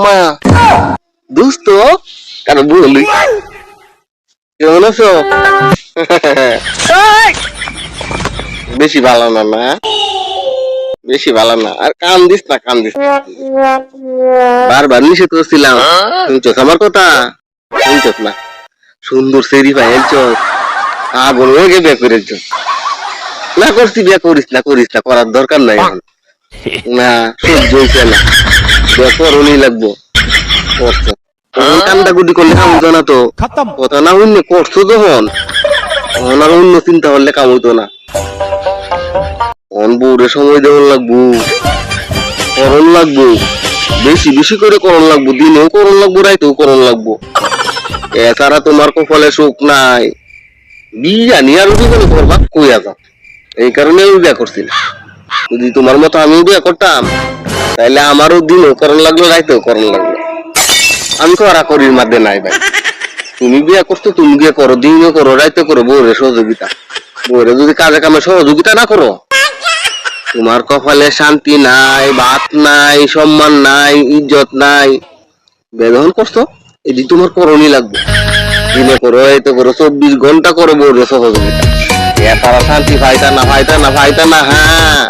মা দোস্ত কারো বলি কেমন আছো? বেশি ভালো না না, বেশি ভালো না। আর কান দিস না, কান দিস না। বারবার নিষেধ করছিলাম, শুনছস আমার কথা? শুনছস না? সুন্দর সেরি পাইছ, আগুন ওকে বিয়ে করেছ। না করছি, বিয়ে করিস না, করিস না, করার দরকার নাই এখন। না সহ্য হইছে না, বিয়ে করুনই লাগবো। করছো কান্দা গুটি করলে কাম হইতো না তো, কথা না অন্য করছো যখন ওনার অন্য চিন্তা করলে কাম হইতো না। অন বউরে সময় দেওয়ার লাগবো, করণ লাগবো, বেশি বেশি করে করণ লাগবো, দিনেও করণ লাগবো, রাইতেও করণ লাগবো। এছাড়া তোমার কপালে সুখ নাই। বিয়া নিয়ে আর জীবনে করবা কইয়া যাও। এই কারণে আমি বিয়া করছি না। যদি তোমার মতো আমিও বিয়া করতাম তাহলে আমারও দিনও করণ লাগলো, রাইতেও করণ লাগলো। আমি করা করির মধ্যে নাই ভাই। তুমি বিয়া করছো, তুমি বিয়ে করো, দিনও করো, রাইতে করো, বউরে সহযোগিতা। বউরে যদি কাজে কামে সহযোগিতা না করো, তোমার কপালে শান্তি নাই, ভাত নাই, সম্মান নাই, ইজ্জত নাই। ব্যবহার করছো, এটি তোমার করণই লাগবে। দিনে করো, রাইতে করো, 24 ঘন্টা করো বউরে সহযোগিতা। এ তারা শান্তি পাইতা না, পাইতা না, পাইতা না। হ্যাঁ